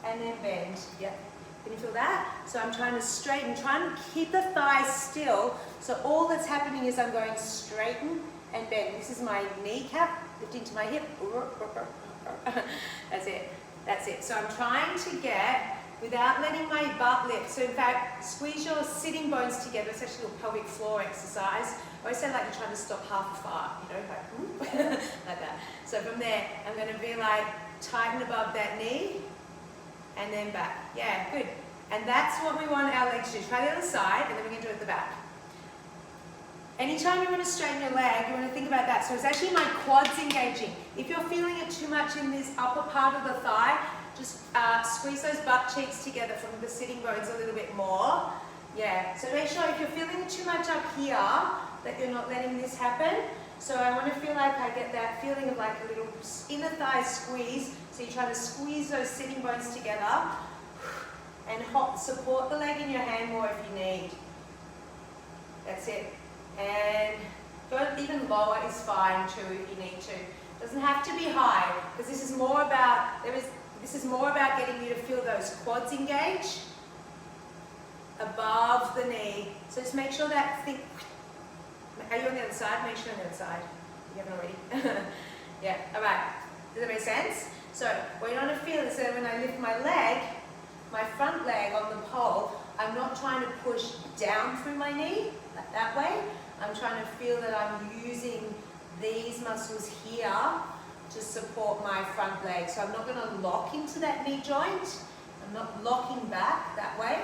and then bend. Yep. Can you feel that? So I'm trying to straighten, trying to keep the thighs still. So all that's happening is I'm going straighten and bend. This is my kneecap, lifting to my hip. That's it. That's it. So I'm trying to get, without letting my butt lift. So in fact, squeeze your sitting bones together. It's actually a pelvic floor exercise. I always say like you're trying to stop half a fart, you know, like, like that. So from there, I'm going to be like, tighten above that knee and then back. Yeah, good. And that's what we want our legs to do. Try the other side and then we're going to do it at the back. Anytime you want to straighten your leg, you want to think about that. So it's actually my quads engaging. If you're feeling it too much in this upper part of the thigh, just squeeze those butt cheeks together from the sitting bones a little bit more. Yeah, so make sure if you're feeling it too much up here, that you're not letting this happen. So I want to feel like I get that feeling of like a little inner thigh squeeze. So you're trying to squeeze those sitting bones together and support the leg in your hand more if you need. That's it. And go even lower is fine too if you need to. Doesn't have to be high because this is more about getting you to feel those quads engage above the knee. So just make sure that thing. Are you on the other side? Make sure you're on the other side. You haven't already. Yeah. All right. Does that make sense? So what you want to feel is that when I lift my leg, my front leg on the pole, I'm not trying to push down through my knee like that way. I'm trying to feel that I'm using these muscles here to support my front leg. So I'm not going to lock into that knee joint. I'm not locking back that way.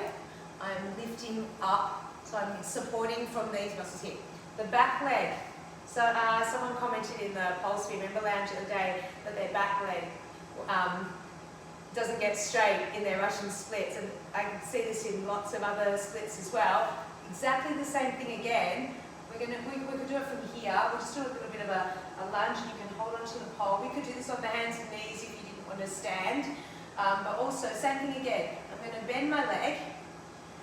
I'm lifting up. So I'm supporting from these muscles here. The back leg. So someone commented in the Pulse Remember Lounge the other day that their back leg doesn't get straight in their Russian splits. And I can see this in lots of other splits as well. Exactly the same thing again. We could do it from here. We'll just do a little bit of a lunge and you can hold onto the pole. We could do this on the hands and knees if you didn't want to stand. But also, same thing again. I'm going to bend my leg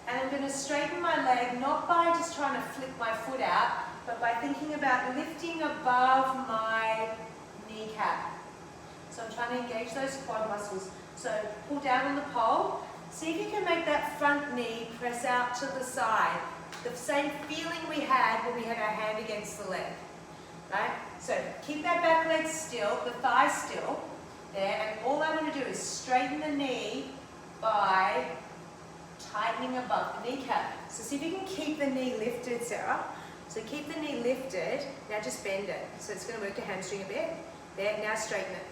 and I'm going to straighten my leg, not by just trying to flip my foot out, but by thinking about lifting above my kneecap. So I'm trying to engage those quad muscles. So pull down on the pole. See if you can make that front knee press out to the side. The same feeling we had when we had our hand against the leg. Right? So keep that back leg still, the thigh still. There, and all I want to do is straighten the knee by tightening above the kneecap. So see if you can keep the knee lifted, Sarah. So keep the knee lifted. Now just bend it. So it's going to work your hamstring a bit. There, now straighten it.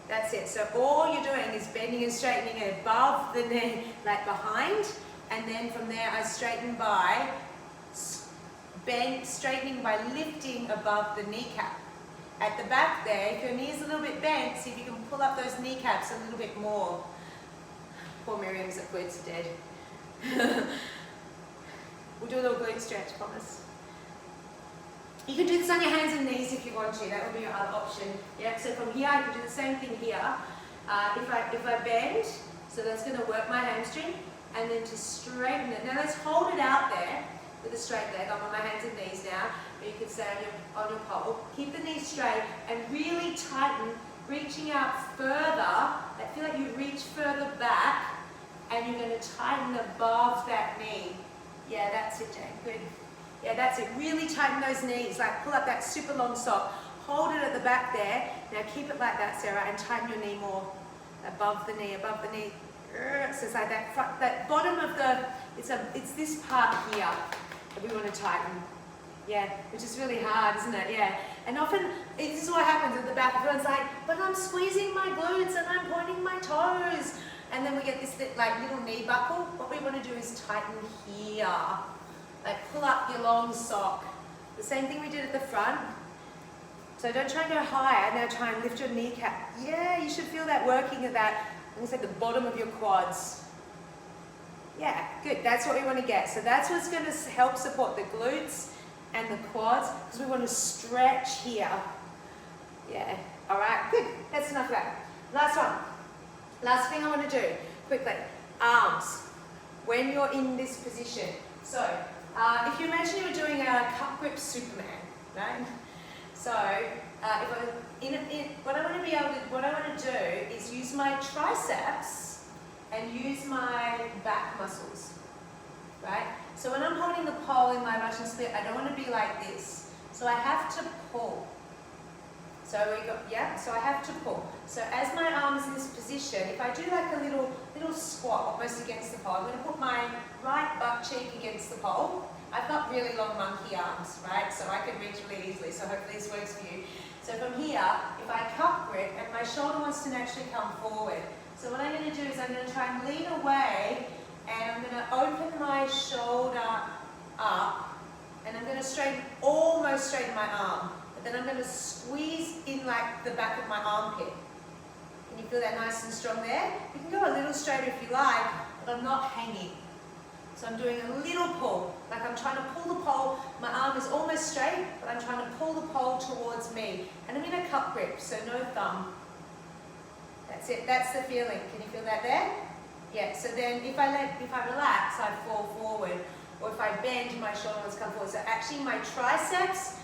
That's it. So all you're doing is bending and straightening it above the knee, like behind. And then from there I straighten by straightening by lifting above the kneecap. At the back there, if your knee is a little bit bent, see if you can pull up those kneecaps a little bit more. Poor Miriam's glutes are dead. We'll do a little glute stretch, promise. You can do this on your hands and knees if you want to. That would be your other option. Yeah. So from here, I can do the same thing here. If I bend, so that's going to work my hamstring, and then to straighten it. Now let's hold it out there with a straight leg. I'm on my hands and knees now. Or you can stay on your pole. Keep the knees straight and really tighten, reaching out further. I feel like you reach further back, and you're going to tighten above that knee. Yeah, that's it, Jane. Good. Yeah, that's it. Really tighten those knees. Like pull up that super long sock. Hold it at the back there. Now keep it like that, Sarah, and tighten your knee more. Above the knee, above the knee. So it's like that front, that bottom of the, it's this part here that we want to tighten. Yeah, which is really hard, isn't it? Yeah. And often, this is what happens at the back. Everyone's like, but I'm squeezing my glutes and I'm pointing my toes. And then we get this like little knee buckle. What we want to do is tighten here. Like pull up your long sock. The same thing we did at the front. So don't try and go higher. Now try and lift your kneecap. Yeah, you should feel that working at that, I'm going to say the bottom of your quads. Yeah, good. That's what we want to get. So that's what's going to help support the glutes and the quads, because we want to stretch here. Yeah, all right, good. That's enough of that. Last one. Last thing I want to do, quickly, arms. When you're in this position. So, if you imagine you were doing a cup grip Superman, right? So, what I want to do is use my triceps and use my back muscles, right? So when I'm holding the pole in my Russian split, I don't want to be like this. So I have to pull. So so I have to pull. So as my arm is in this position, if I do like a little squat almost against the pole, I'm going to put my right butt cheek against the pole. I've got really long monkey arms, right? So I can reach really easily, so hopefully this works for you. So from here, if I cup grip and my shoulder wants to naturally come forward, so what I'm going to do is I'm going to try and lean away and I'm going to open my shoulder up and I'm going to almost straighten my arm. But then I'm going to squeeze in like the back of my armpit. Can you feel that nice and strong there? You can go a little straighter if you like, but I'm not hanging. So I'm doing a little pull, like I'm trying to pull the pole. My arm is almost straight, but I'm trying to pull the pole towards me. And I'm in a cup grip, so no thumb. That's it, that's the feeling. Can you feel that there? Yeah, so then if I relax, I fall forward. Or if I bend, my shoulder wants to come forward. So actually my triceps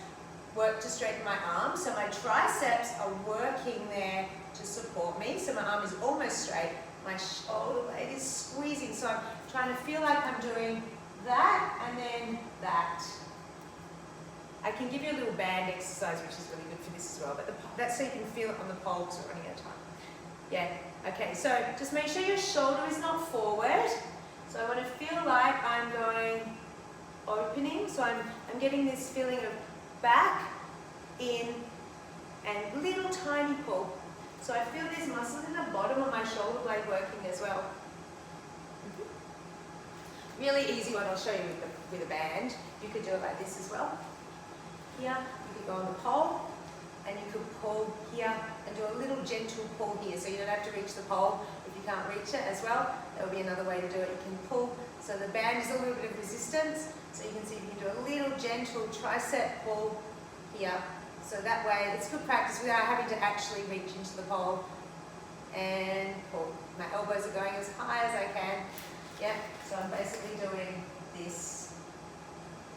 work to straighten my arm. So my triceps are working there to support me. So my arm is almost straight. My shoulder blade is squeezing. So I'm trying to feel like I'm doing that and then that. I can give you a little band exercise, which is really good for this as well. But that's so you can feel it on the pole because we're running out of time. Yeah, okay, so just make sure your shoulder is not forward. So I want to feel like I'm going opening. So I'm getting this feeling of back, in, and little tiny pull. So I feel these muscles in the bottom of my shoulder blade working as well. Really easy one I'll show you with a band. You could do it like this as well. Here, you could go on the pole, and you could pull here and do a little gentle pull here. So you don't have to reach the pole if you can't reach it as well. That would be another way to do it. You can pull. So the band is a little bit of resistance. So you can see you can do a little gentle tricep pull here. So that way, it's good practice without having to actually reach into the pole. And pull. My elbows are going as high as I can. Yeah, so I'm basically doing this,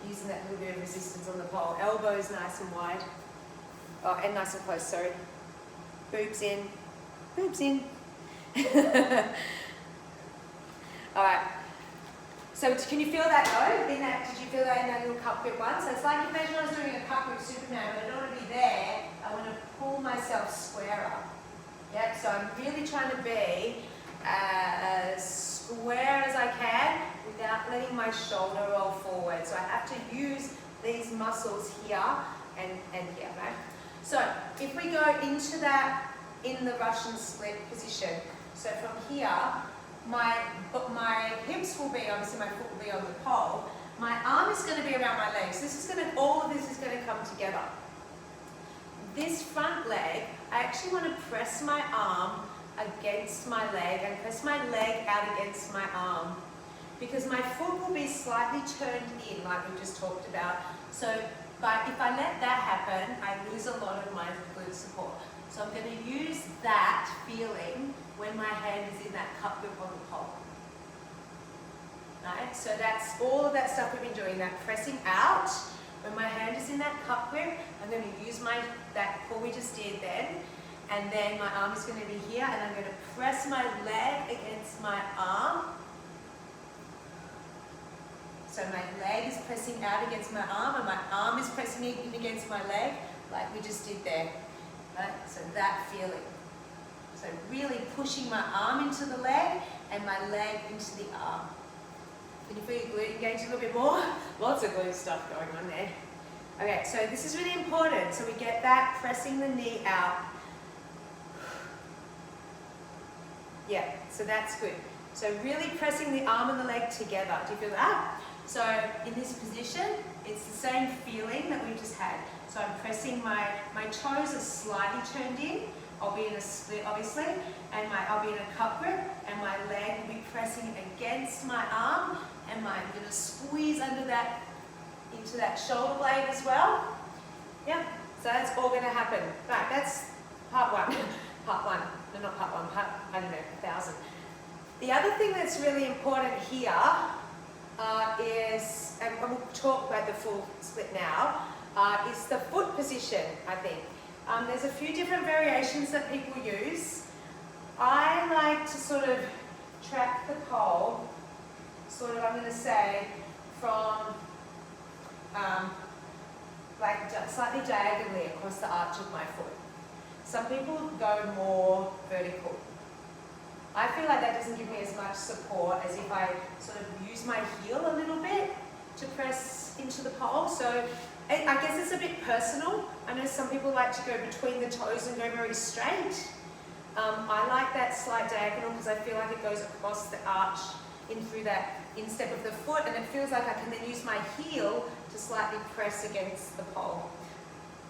using that little bit of resistance on the pole. Elbows nice and wide. Oh, and nice and close, sorry. Boobs in. Boobs in. Alright. So can you feel that though? Did you feel that in that little cup grip one? So it's like imagine I was doing a cup grip Superman, but I don't want to be there. I want to pull myself square up. Yep, so I'm really trying to be as square as I can without letting my shoulder roll forward. So I have to use these muscles here and here, right? So if we go into that in the Russian split position, so from here, my hips will be, obviously my foot will be on the pole. My arm is going to be around my legs. All of this is going to come together. This front leg, I actually want to press my arm against my leg and press my leg out against my arm because my foot will be slightly turned in like we just talked about. So if I let that happen, I lose a lot of my glute support. So I'm going to use that feeling when my hand is in that cup grip on the pole. Right? So that's all of that stuff we've been doing, that pressing out. When my hand is in that cup grip, I'm going to use that pull we just did then. And then my arm is going to be here and I'm going to press my leg against my arm. So my leg is pressing out against my arm and my arm is pressing in against my leg, like we just did there. Right? So that feeling. So really pushing my arm into the leg and my leg into the arm. Can you feel your glute engage a little bit more? Lots of glute stuff going on there. Okay, so this is really important. So we get that pressing the knee out. Yeah, so that's good. So really pressing the arm and the leg together. Do you feel that? So in this position, it's the same feeling that we just had. So I'm pressing my toes are slightly turned in. I'll be in a split obviously, and I'll be in a cup grip, and my leg will be pressing against my arm, and I'm going to squeeze under that, into that shoulder blade as well. Yeah, so that's all going to happen. Right, that's part one. Part one. No, not part one, part, I don't know, 1,000. The other thing that's really important here is, and we'll talk about the full split now, is the foot position, I think. There's a few different variations that people use. I like to sort of track the pole, sort of, I'm going to say, from like slightly diagonally across the arch of my foot. Some people go more vertical. I feel like that doesn't give me as much support as if I sort of use my heel a little bit to press into the pole. So I guess it's a bit personal. I know some people like to go between the toes and go very straight. I like that slight diagonal because I feel like it goes across the arch in through that instep of the foot, and it feels like I can then use my heel to slightly press against the pole.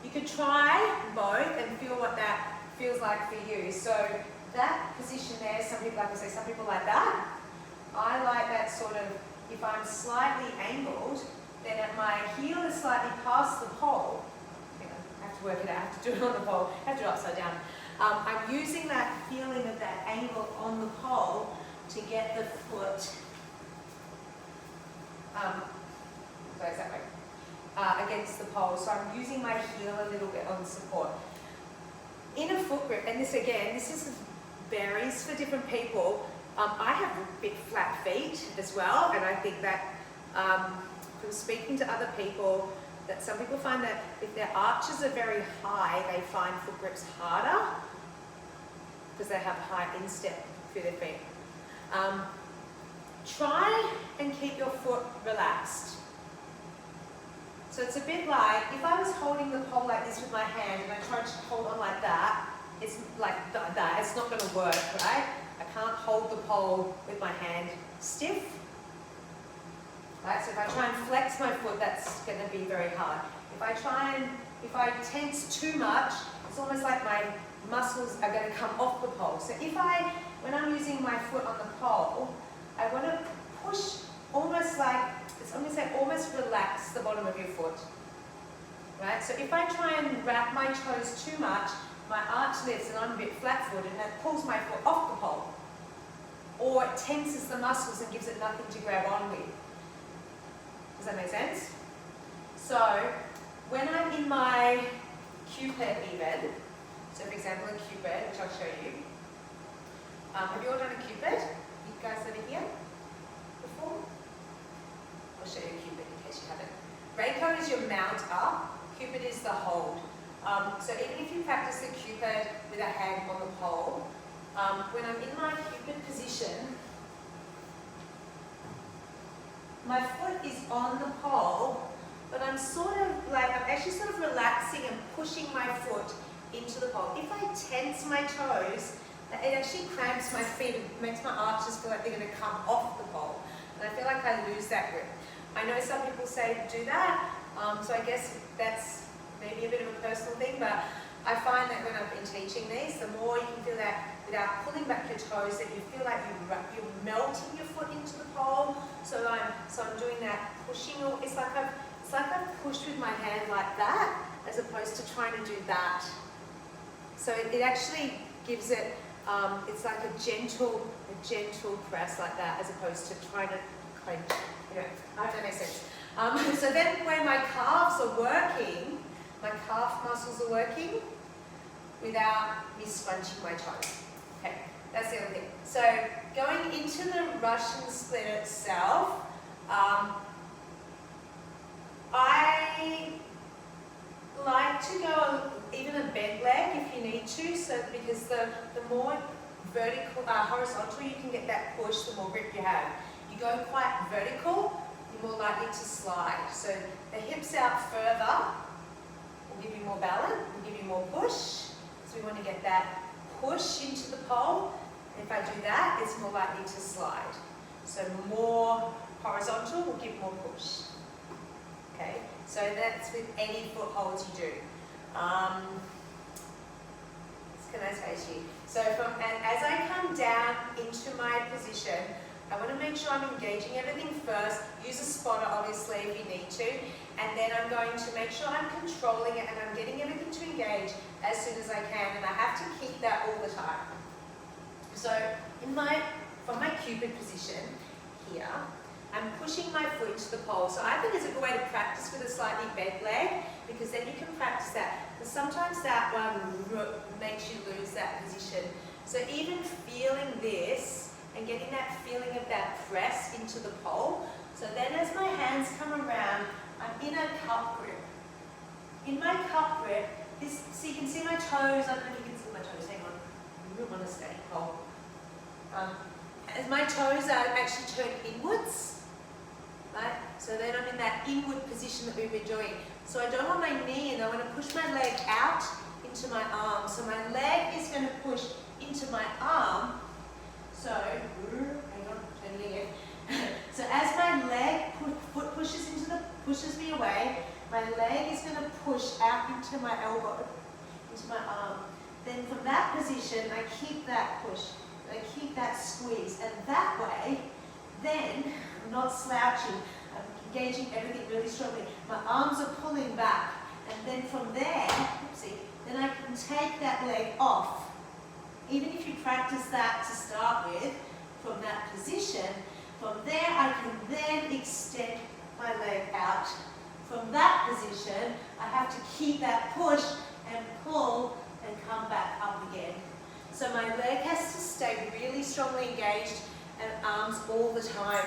You could try both and feel what that feels like for you. So that position there, some people, like I say, some people like that. I like that sort of, if I'm slightly angled, then my heel is slightly past the pole. I have to work it out, I have to do it on the pole, I have to do it upside down. I'm using that feeling of that angle on the pole to get the foot, goes that way, against the pole. So I'm using my heel a little bit on support. In a foot grip, and this again, this is varies for different people. I have a bit flat feet as well, and I think that from speaking to other people, that some people find that if their arches are very high, they find foot grips harder because they have high instep through their feet. Try and keep your foot relaxed. So it's a bit like, if I was holding the pole like this with my hand and I tried to hold on like that, it's like that, it's not going to work, right? I can't hold the pole with my hand stiff. Right, so if I try and flex my foot, that's going to be very hard. If I tense too much, it's almost like my muscles are going to come off the pole. So when I'm using my foot on the pole, I want to push almost like, I'm going to say almost relax the bottom of your foot. Right, so if I try and wrap my toes too much, my arch lifts and I'm a bit flat-footed and that pulls my foot off the pole. Or it tenses the muscles and gives it nothing to grab on with. Does that make sense? So, when I'm in my Cupid even, so for example a Cupid, which I'll show you. Have you all done a Cupid? You guys that are here before? I'll show you a Cupid in case you haven't. Reiko is your mount up, Cupid is the hold. So even if you practice the Cupid with a hand on the pole, when I'm in my Cupid position, my foot is on the pole, but I'm actually sort of relaxing and pushing my foot into the pole. If I tense my toes, it actually cramps my feet and makes my arches feel like they're going to come off the pole. And I feel like I lose that grip. I know some people say do that, so I guess that's maybe a bit of a personal thing, but I find that when I've been teaching these, the more you can feel that without pulling back your toes, that you feel like you're melting your foot into the pole. So I'm doing that pushing. It's like I've pushed with my hand like that, as opposed to trying to do that. So it actually gives it. It's like a gentle press like that, as opposed to trying to clench. Anyway, I hope that makes sense. So then, when my calves are working, my calf muscles are working without me scrunching my toes. Okay, that's the other thing. So going into the Russian split itself, I like to go even a bent leg if you need to, so because the more vertical, horizontal you can get that push, the more grip you have. You go quite vertical, you're more likely to slide. So the hips out further will give you more balance, will give you more push. So we want to get that push into the pole. If I do that, it's more likely to slide. So more horizontal will give more push. Okay, so that's with any foot holds you do. What can I say to you? So as I come down into my position, I want to make sure I'm engaging everything first. Use a spotter obviously if you need to, and then I'm going to make sure I'm controlling it and I'm getting everything to engage as soon as I can, and I have to keep that all the time. So from my cupid position here, I'm pushing my foot into the pole. So I think it's a good way to practice with a slightly bent leg, because then you can practice that. But sometimes that one makes you lose that position. So even feeling this and getting that feeling of that press into the pole. So then as my hands come around, I'm in a cup grip. In my cup grip, so you can see my toes. I don't know if you can see my toes. Hang on. I really want to stay pole. As my toes are actually turned inwards, right? So then I'm in that inward position that we've been doing. So I don't want my knee in, I want to push my leg out into my arm. So my leg is going to push into my arm. So, hang on, turning again. So as my leg, foot pushes me away, my leg is going to push out into my elbow, into my arm. Then from that position, I keep that push. I keep that squeeze, and that way, then I'm not slouching, I'm engaging everything really strongly. My arms are pulling back, and then from there, then I can take that leg off. Even if you practice that to start with, from that position, from there I can then extend my leg out. From that position, I have to keep that push and pull and come back up again. So my leg has to stay really strongly engaged and arms all the time.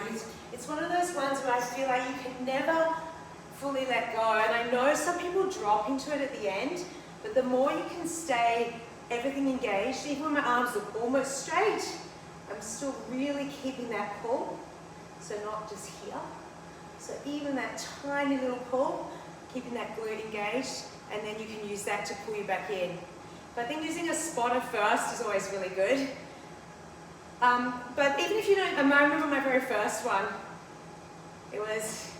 It's one of those ones where I feel like you can never fully let go. And I know some people drop into it at the end, but the more you can stay everything engaged, even when my arms look almost straight, I'm still really keeping that pull. So not just here. So even that tiny little pull, keeping that glute engaged, and then you can use that to pull you back in. I think using a spotter first is always really good. But even if you don't, I remember my very first one. It was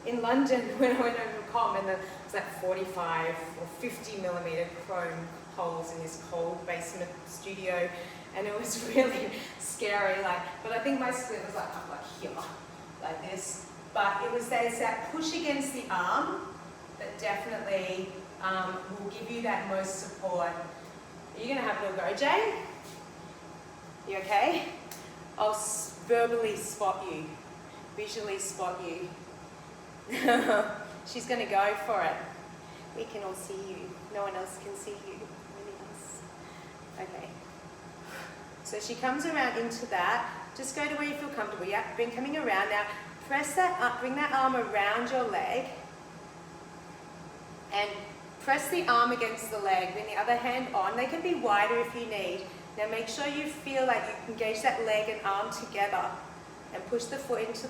in London when I went over to Com, and it was like 45 or 50 millimeter chrome poles in this cold basement studio, and it was really scary. But I think my split was like here, like this. But there's that push against the arm that definitely will give you that most support. Are you going to have a little go, Jane? You okay? I'll verbally spot you, visually spot you. She's going to go for it. We can all see you. No one else can see you. Only us. Okay. So she comes around into that. Just go to where you feel comfortable. Yeah, been coming around now. Press that up. Bring that arm around your leg. And press the arm against the leg, bring the other hand on. They can be wider if you need. Now make sure you feel like you engage that leg and arm together, and push the foot into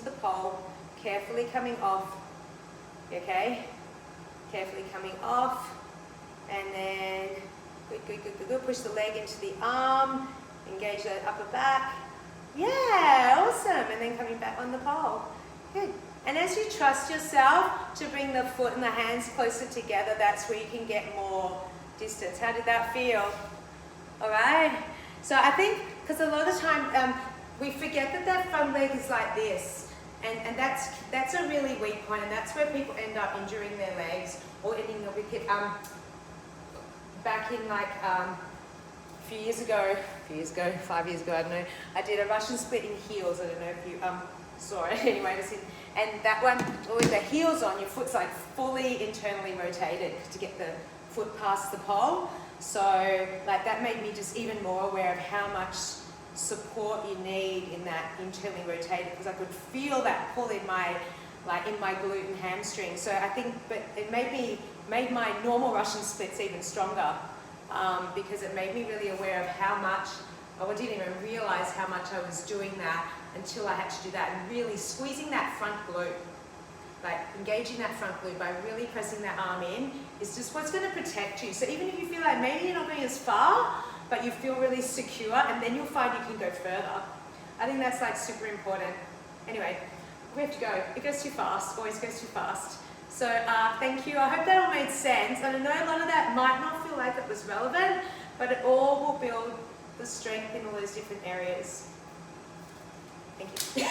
the pole, carefully coming off. Okay? Carefully coming off, and then good. Push the leg into the arm, engage that upper back. Yeah, awesome. And then coming back on the pole. Good. And as you trust yourself to bring the foot and the hands closer together, that's where you can get more distance. How did that feel? All right. So I think, because a lot of the time we forget that front leg is like this, and that's a really weak point, and that's where people end up injuring their legs or ending up with it. Back in a few years ago, 5 years ago, I don't know, I did a Russian split in heels. I don't know if you saw it. Anyway, and that one, with the heels on, your foot's like fully internally rotated to get the foot past the pole. So that made me just even more aware of how much support you need in that internally rotated, because I could feel that pull in my like in my glute and hamstring. So I think, but it made my normal Russian splits even stronger, because it made me really aware of how much, I didn't even realize how much I was doing that until I had to do that, and really squeezing that front glute, like engaging that front glute by really pressing that arm in is just what's going to protect you. So even if you feel like maybe you're not going as far, but you feel really secure, and then you'll find you can go further. I think that's like super important. Anyway, we have to go. It goes too fast, always goes too fast. So thank you. I hope that all made sense. And I know a lot of that might not feel like it was relevant, but it all will build the strength in all those different areas. Thank you.